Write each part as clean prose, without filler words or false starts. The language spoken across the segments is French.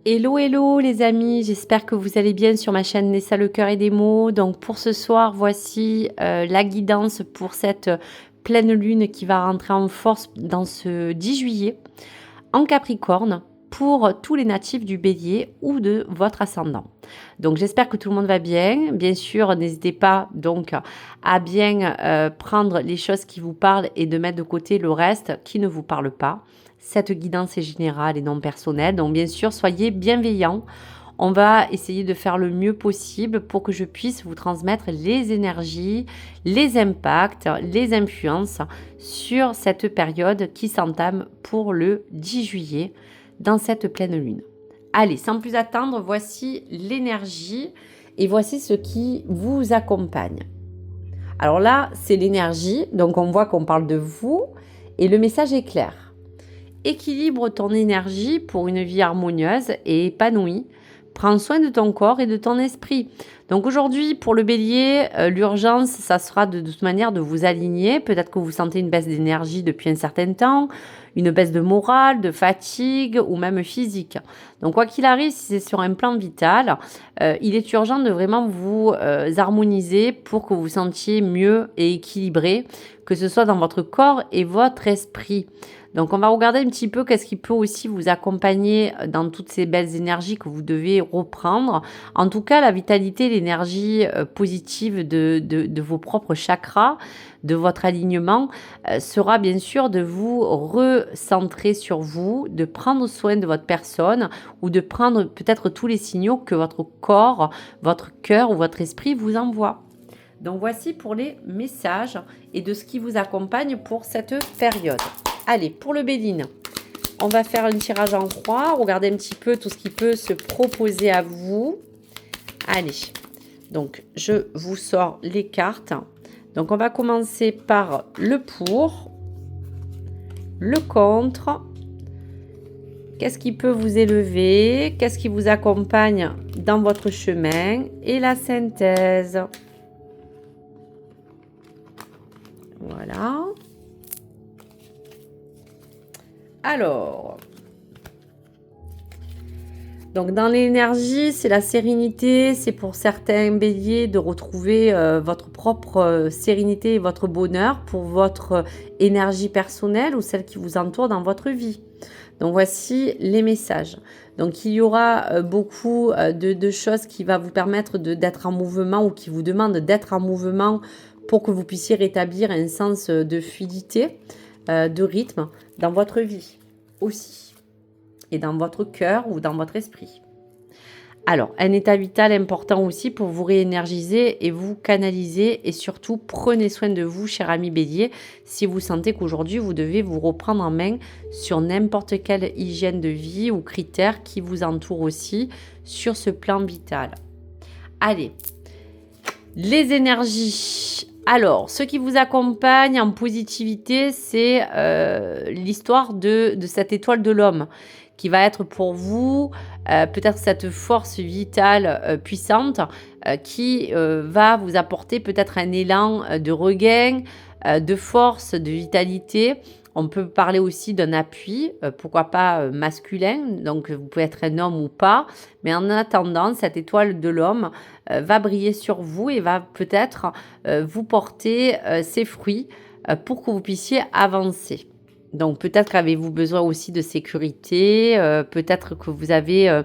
Hello, hello les amis, j'espère que vous allez bien sur ma chaîne Nessa le cœur et des mots. Donc pour ce soir, voici la guidance pour cette pleine lune qui va rentrer en force dans ce 10 juillet en Capricorne pour tous les natifs du Bélier ou de votre ascendant. Donc j'espère que tout le monde va bien. Bien sûr, n'hésitez pas donc à bien prendre les choses qui vous parlent et de mettre de côté le reste qui ne vous parle pas. Cette guidance est générale et non personnelle. Donc bien sûr, soyez bienveillants. On va essayer de faire le mieux possible pour que je puisse vous transmettre les énergies, les impacts, les influences sur cette période qui s'entame pour le 10 juillet dans cette pleine lune. Allez, sans plus attendre, voici l'énergie et voici ce qui vous accompagne. Alors là, c'est l'énergie, donc on voit qu'on parle de vous et le message est clair. Équilibre ton énergie pour une vie harmonieuse et épanouie. Prends soin de ton corps et de ton esprit. Donc aujourd'hui, pour le bélier, l'urgence, ça sera de toute manière de vous aligner. Peut-être que vous sentez une baisse d'énergie depuis un certain temps, une baisse de morale, de fatigue ou même physique. Donc quoi qu'il arrive, si c'est sur un plan vital, il est urgent de vraiment vous harmoniser pour que vous sentiez mieux et équilibré, que ce soit dans votre corps et votre esprit. Donc, on va regarder un petit peu qu'est-ce qui peut aussi vous accompagner dans toutes ces belles énergies que vous devez reprendre. En tout cas, la vitalité, l'énergie positive de vos propres chakras, de votre alignement, sera bien sûr de vous recentrer sur vous, de prendre soin de votre personne ou de prendre peut-être tous les signaux que votre corps, votre cœur ou votre esprit vous envoie. Donc, voici pour les messages et de ce qui vous accompagne pour cette période. Allez, pour le Béline, on va faire un tirage en croix. Regardez un petit peu tout ce qui peut se proposer à vous. Allez, donc je vous sors les cartes. Donc on va commencer par le pour, le contre. Qu'est-ce qui peut vous élever? Qu'est-ce qui vous accompagne dans votre chemin? Et la synthèse. Voilà. Alors, donc dans l'énergie, c'est la sérénité, c'est pour certains béliers de retrouver votre propre sérénité et votre bonheur pour votre énergie personnelle ou celle qui vous entoure dans votre vie. Donc voici les messages. Donc il y aura beaucoup de choses qui vont vous permettre d'être en mouvement ou qui vous demandent d'être en mouvement pour que vous puissiez rétablir un sens de fluidité, de rythme dans votre vie aussi, et dans votre cœur ou dans votre esprit. Alors, un état vital important aussi pour vous réénergiser et vous canaliser, et surtout prenez soin de vous, cher ami bélier, si vous sentez qu'aujourd'hui vous devez vous reprendre en main sur n'importe quelle hygiène de vie ou critères qui vous entourent aussi sur ce plan vital. Allez, les énergies. Alors, ce qui vous accompagne en positivité, c'est l'histoire de cette étoile de l'homme qui va être pour vous peut-être cette force vitale puissante qui va vous apporter peut-être un élan de regain, de force, de vitalité. On peut parler aussi d'un appui, pourquoi pas masculin, donc vous pouvez être un homme ou pas, mais en attendant, cette étoile de l'homme va briller sur vous et va peut-être vous porter ses fruits pour que vous puissiez avancer. Donc peut-être qu'avez-vous besoin aussi de sécurité, peut-être que vous avez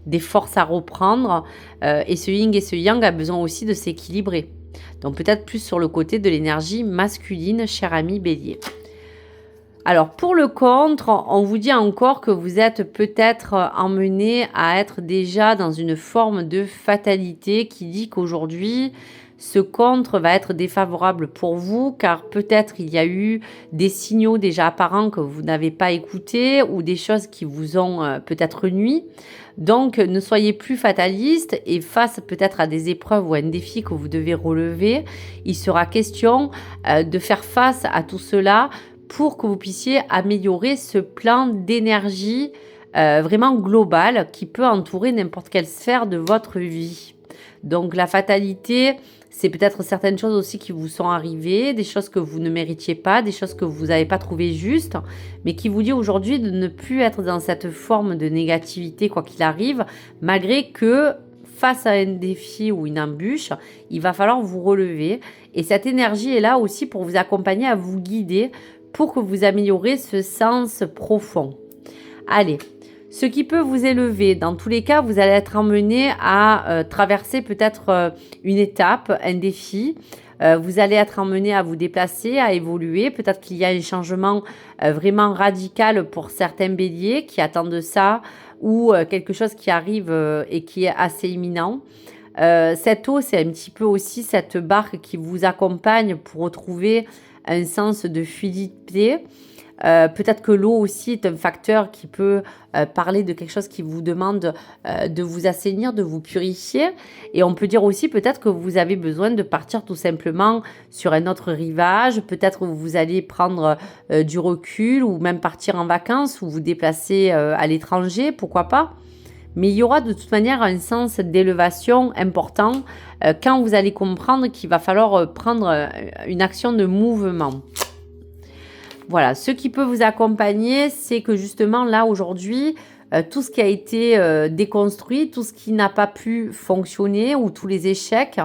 des forces à reprendre, et ce yin et ce yang a besoin aussi de s'équilibrer. Donc peut-être plus sur le côté de l'énergie masculine, cher ami bélier. Alors, pour le contre, on vous dit encore que vous êtes peut-être emmené à être déjà dans une forme de fatalité qui dit qu'aujourd'hui, ce contre va être défavorable pour vous car peut-être il y a eu des signaux déjà apparents que vous n'avez pas écoutés ou des choses qui vous ont peut-être nui. Donc, ne soyez plus fataliste et face peut-être à des épreuves ou à un défi que vous devez relever, il sera question de faire face à tout cela pour que vous puissiez améliorer ce plan d'énergie vraiment global qui peut entourer n'importe quelle sphère de votre vie. Donc la fatalité, C'est peut-être certaines choses aussi qui vous sont arrivées, des choses que vous ne méritiez pas, des choses que vous n'avez pas trouvées justes, mais qui vous dit aujourd'hui de ne plus être dans cette forme de négativité quoi qu'il arrive, malgré que face à un défi ou une embûche, il va falloir vous relever. Et cette énergie est là aussi pour vous accompagner, à vous guider, pour que vous améliorez ce sens profond. Allez, ce qui peut vous élever, dans tous les cas, vous allez être emmené à traverser peut-être une étape, un défi. Vous allez être emmené à vous déplacer, à évoluer. Peut-être qu'il y a un changement vraiment radical pour certains béliers qui attendent ça, ou quelque chose qui arrive et qui est assez imminent. Cette eau, c'est un petit peu aussi cette barque qui vous accompagne pour retrouver un sens de fluidité. Peut-être que l'eau aussi est un facteur qui peut parler de quelque chose qui vous demande de vous assainir, de vous purifier. Et on peut dire aussi peut-être que vous avez besoin de partir tout simplement sur un autre rivage. Peut-être que vous allez prendre du recul ou même partir en vacances ou vous déplacer à l'étranger, pourquoi pas. Mais il y aura de toute manière un sens d'élévation important quand vous allez comprendre qu'il va falloir prendre une action de mouvement. Voilà, ce qui peut vous accompagner, c'est que justement là aujourd'hui, tout ce qui a été déconstruit, tout ce qui n'a pas pu fonctionner ou tous les échecs,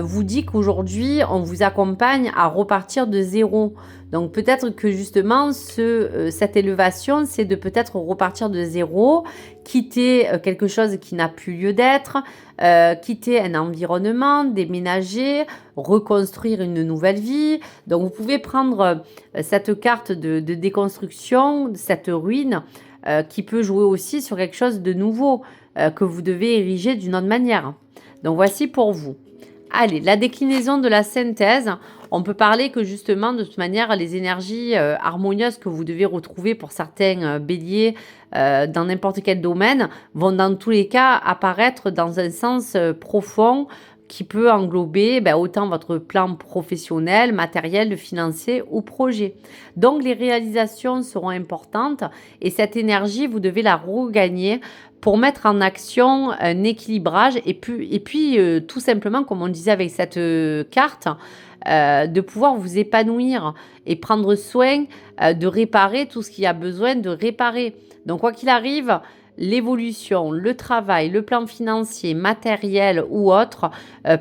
vous dit qu'aujourd'hui, on vous accompagne à repartir de zéro. Donc peut-être que justement, cette élévation, c'est de peut-être repartir de zéro, quitter quelque chose qui n'a plus lieu d'être, quitter un environnement, déménager, reconstruire une nouvelle vie. Donc vous pouvez prendre cette carte de déconstruction, cette ruine, qui peut jouer aussi sur quelque chose de nouveau que vous devez ériger d'une autre manière. Donc voici pour vous. Allez, la déclinaison de la synthèse. On peut parler que justement, de toute manière, les énergies harmonieuses que vous devez retrouver pour certains béliers dans n'importe quel domaine vont dans tous les cas apparaître dans un sens profond qui peut englober autant votre plan professionnel, matériel, financier ou projet. Donc les réalisations seront importantes et cette énergie, vous devez la regagner pour mettre en action un équilibrage et puis tout simplement, comme on disait avec cette carte, de pouvoir vous épanouir et prendre soin de réparer tout ce qu'il y a besoin de réparer. Donc quoi qu'il arrive, l'évolution, le travail, le plan financier, matériel ou autre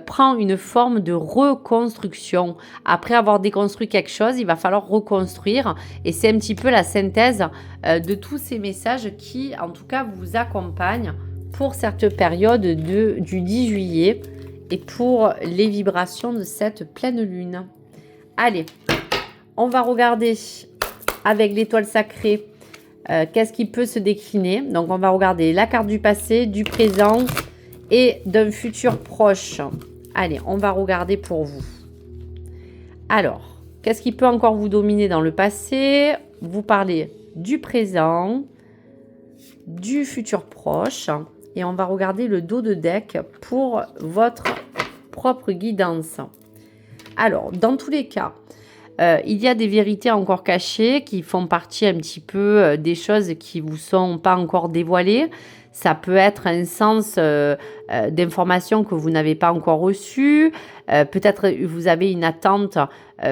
prend une forme de reconstruction. Après avoir déconstruit quelque chose, il va falloir reconstruire et c'est un petit peu la synthèse de tous ces messages qui, en tout cas, vous accompagnent pour cette période du 10 juillet et pour les vibrations de cette pleine lune. Allez, on va regarder avec l'étoile sacrée qu'est-ce qui peut se décliner. Donc, on va regarder la carte du passé, du présent et d'un futur proche. Allez, on va regarder pour vous. Alors, qu'est-ce qui peut encore vous dominer dans le passé? Vous parlez du présent, du futur proche. Et on va regarder le dos de deck pour votre propre guidance. Alors, dans tous les cas, il y a des vérités encore cachées qui font partie un petit peu des choses qui ne vous sont pas encore dévoilées. Ça peut être un sens d'information que vous n'avez pas encore reçu. Peut-être vous avez une attente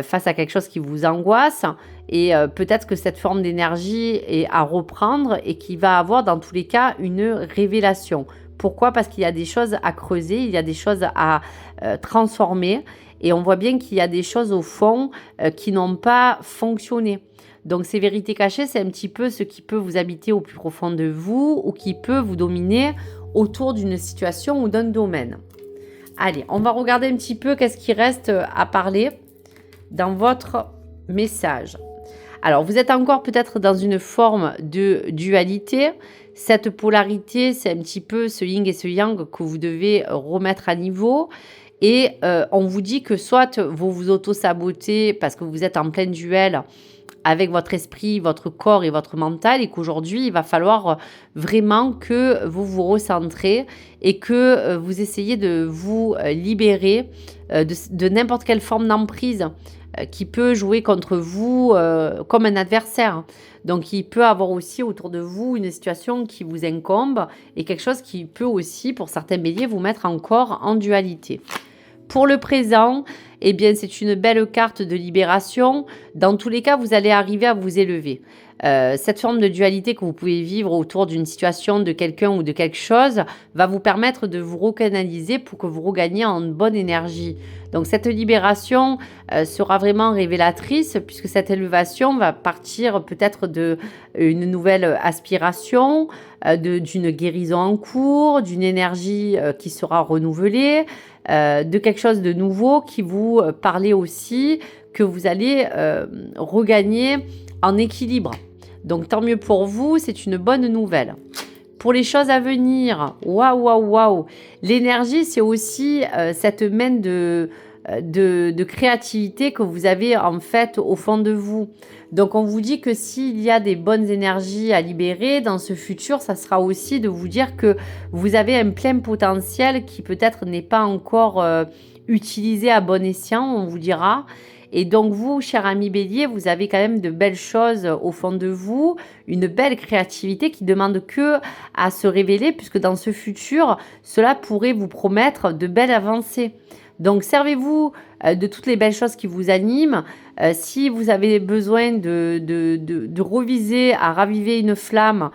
face à quelque chose qui vous angoisse. Et peut-être que cette forme d'énergie est à reprendre et qui va avoir dans tous les cas une révélation. Pourquoi? Parce qu'il y a des choses à creuser, il y a des choses à transformer. Et on voit bien qu'il y a des choses au fond qui n'ont pas fonctionné. Donc ces vérités cachées, c'est un petit peu ce qui peut vous habiter au plus profond de vous ou qui peut vous dominer autour d'une situation ou d'un domaine. Allez, on va regarder un petit peu qu'est-ce qui reste à parler dans votre message. Alors, vous êtes encore peut-être dans une forme de dualité. Cette polarité, c'est un petit peu ce yin et ce yang que vous devez remettre à niveau. Et on vous dit que soit vous vous auto-sabotez parce que vous êtes en plein duel avec votre esprit, votre corps et votre mental et qu'aujourd'hui, il va falloir vraiment que vous vous recentrez et que vous essayez de vous libérer de n'importe quelle forme d'emprise qui peut jouer contre vous comme un adversaire. Donc, il peut avoir aussi autour de vous une situation qui vous incombe et quelque chose qui peut aussi, pour certains béliers, vous mettre encore en dualité. Pour le présent, eh bien, c'est une belle carte de libération. Dans tous les cas, vous allez arriver à vous élever. Cette forme de dualité que vous pouvez vivre autour d'une situation, de quelqu'un ou de quelque chose, va vous permettre de vous recanaliser pour que vous regagniez en bonne énergie. Donc cette libération sera vraiment révélatrice puisque cette élévation va partir peut-être d'une nouvelle aspiration, d'une guérison en cours, d'une énergie qui sera renouvelée, de quelque chose de nouveau qui vous parlait aussi, que vous allez regagner en équilibre. Donc tant mieux pour vous, c'est une bonne nouvelle. Pour les choses à venir, waouh, waouh, waouh. L'énergie, c'est aussi cette main de créativité que vous avez en fait au fond de vous. Donc on vous dit que s'il y a des bonnes énergies à libérer dans ce futur, ça sera aussi de vous dire que vous avez un plein potentiel qui peut-être n'est pas encore utilisé à bon escient, on vous dira. Et donc vous, cher ami Bélier, vous avez quand même de belles choses au fond de vous, une belle créativité qui demande que à se révéler, puisque dans ce futur, cela pourrait vous promettre de belles avancées. Donc servez-vous de toutes les belles choses qui vous animent. Si vous avez besoin de reviser, à raviver une flamme,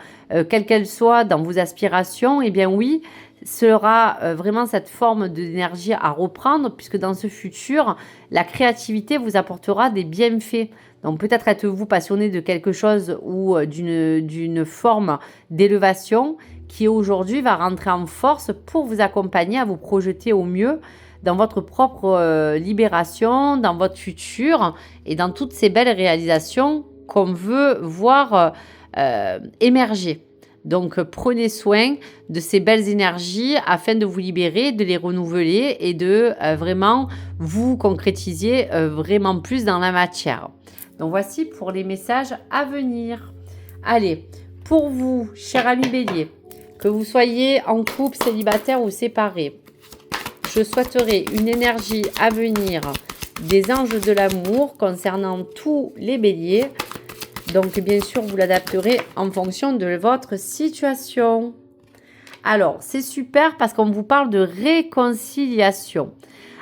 quelle qu'elle soit dans vos aspirations, eh bien oui, sera vraiment cette forme d'énergie à reprendre, puisque dans ce futur, la créativité vous apportera des bienfaits. Donc peut-être êtes-vous passionné de quelque chose ou d'une forme d'élévation qui aujourd'hui va rentrer en force pour vous accompagner à vous projeter au mieux dans votre propre libération, dans votre futur et dans toutes ces belles réalisations qu'on veut voir émerger. Donc, prenez soin de ces belles énergies afin de vous libérer, de les renouveler et de vraiment vous concrétiser vraiment plus dans la matière. Donc, voici pour les messages à venir. Allez, pour vous, cher ami Bélier, que vous soyez en couple, célibataire ou séparé, je souhaiterais une énergie à venir des anges de l'amour concernant tous les béliers. Donc, bien sûr, vous l'adapterez en fonction de votre situation. Alors, c'est super parce qu'on vous parle de réconciliation.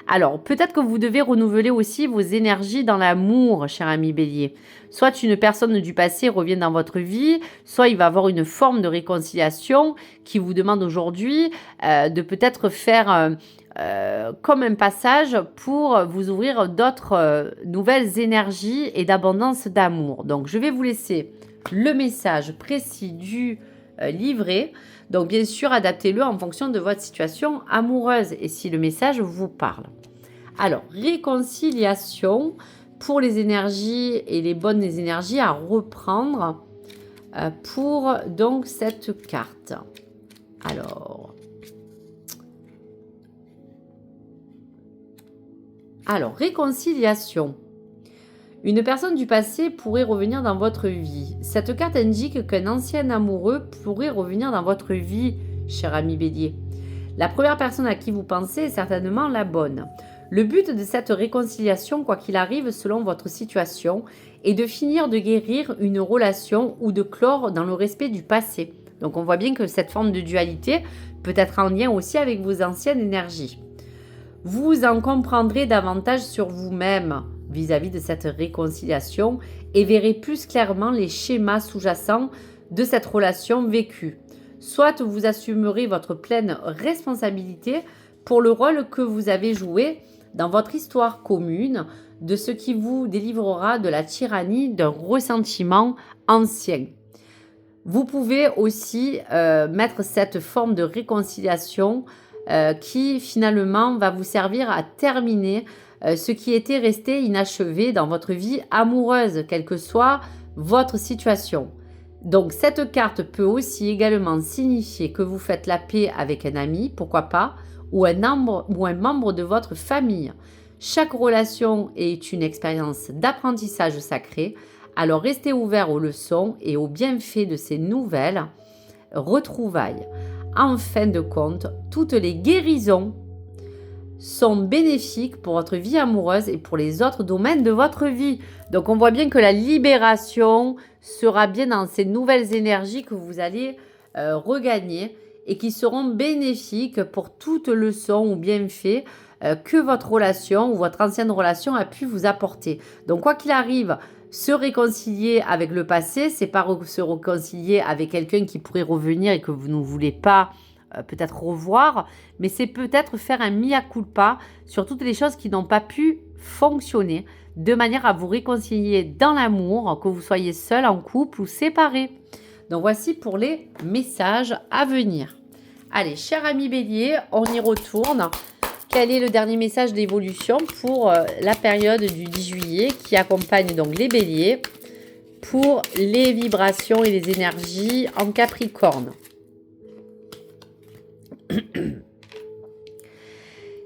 Alors, peut-être que vous devez renouveler aussi vos énergies dans l'amour, cher ami Bélier. Soit une personne du passé revient dans votre vie, soit il va y avoir une forme de réconciliation qui vous demande aujourd'hui de peut-être faire comme un passage pour vous ouvrir d'autres nouvelles énergies et d'abondance d'amour. Donc, je vais vous laisser le message précis du livret. Donc, bien sûr, adaptez-le en fonction de votre situation amoureuse et si le message vous parle. Alors, réconciliation pour les énergies et les bonnes énergies à reprendre pour donc cette carte. Alors, réconciliation. Une personne du passé pourrait revenir dans votre vie. Cette carte indique qu'un ancien amoureux pourrait revenir dans votre vie, cher ami Bélier. La première personne à qui vous pensez est certainement la bonne. Le but de cette réconciliation, quoi qu'il arrive selon votre situation, est de finir de guérir une relation ou de clore dans le respect du passé. Donc on voit bien que cette forme de dualité peut être en lien aussi avec vos anciennes énergies. Vous en comprendrez davantage sur vous-même vis-à-vis de cette réconciliation et verrez plus clairement les schémas sous-jacents de cette relation vécue. Soit vous assumerez votre pleine responsabilité pour le rôle que vous avez joué dans votre histoire commune, de ce qui vous délivrera de la tyrannie d'un ressentiment ancien. Vous pouvez aussi mettre cette forme de réconciliation qui finalement va vous servir à terminer ce qui était resté inachevé dans votre vie amoureuse, quelle que soit votre situation. Donc cette carte peut aussi également signifier que vous faites la paix avec un ami, pourquoi pas, ou un membre de votre famille. Chaque relation est une expérience d'apprentissage sacré, alors restez ouvert aux leçons et aux bienfaits de ces nouvelles retrouvailles. En fin de compte, toutes les guérisons sont bénéfiques pour votre vie amoureuse et pour les autres domaines de votre vie. Donc on voit bien que la libération sera bien dans ces nouvelles énergies que vous allez regagner et qui seront bénéfiques pour toute leçon ou bienfait que votre relation ou votre ancienne relation a pu vous apporter. Donc quoi qu'il arrive, se réconcilier avec le passé, c'est pas se réconcilier avec quelqu'un qui pourrait revenir et que vous ne voulez pas peut-être revoir, mais c'est peut-être faire un mea culpa sur toutes les choses qui n'ont pas pu fonctionner, de manière à vous réconcilier dans l'amour, que vous soyez seul, en couple ou séparé. Donc voici pour les messages à venir. Allez, cher ami Bélier, on y retourne. Quel est le dernier message d'évolution pour la période du 10 juillet qui accompagne donc les Béliers pour les vibrations et les énergies en Capricorne?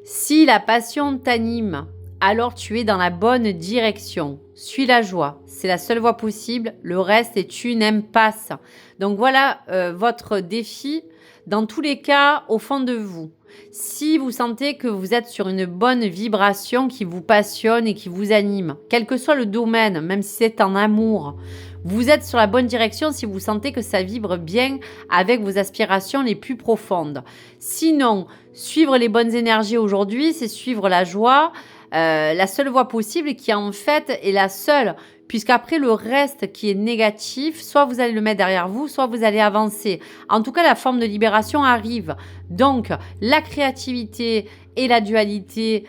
Si la passion t'anime, alors tu es dans la bonne direction. Suis la joie, c'est la seule voie possible, le reste est une impasse. Donc voilà votre défi, dans tous les cas, au fond de vous. Si vous sentez que vous êtes sur une bonne vibration qui vous passionne et qui vous anime, quel que soit le domaine, même si c'est en amour, vous êtes sur la bonne direction si vous sentez que ça vibre bien avec vos aspirations les plus profondes. Sinon, suivre les bonnes énergies aujourd'hui, c'est suivre la joie, la seule voie possible qui en fait est la seule, puisqu'après le reste qui est négatif, soit vous allez le mettre derrière vous, soit vous allez avancer. En tout cas, la forme de libération arrive. Donc, la créativité et la dualité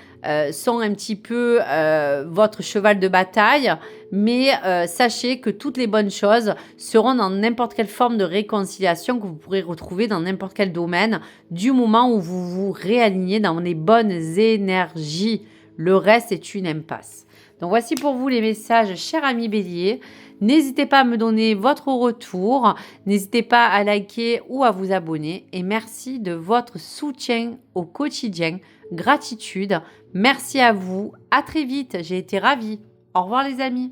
sont un petit peu votre cheval de bataille, mais sachez que toutes les bonnes choses seront dans n'importe quelle forme de réconciliation que vous pourrez retrouver dans n'importe quel domaine, du moment où vous vous réalignez dans les bonnes énergies. Le reste est une impasse. Donc voici pour vous les messages, chers amis Bélier. N'hésitez pas à me donner votre retour. N'hésitez pas à liker ou à vous abonner. Et merci de votre soutien au quotidien. Gratitude. Merci à vous. À très vite. J'ai été ravie. Au revoir les amis.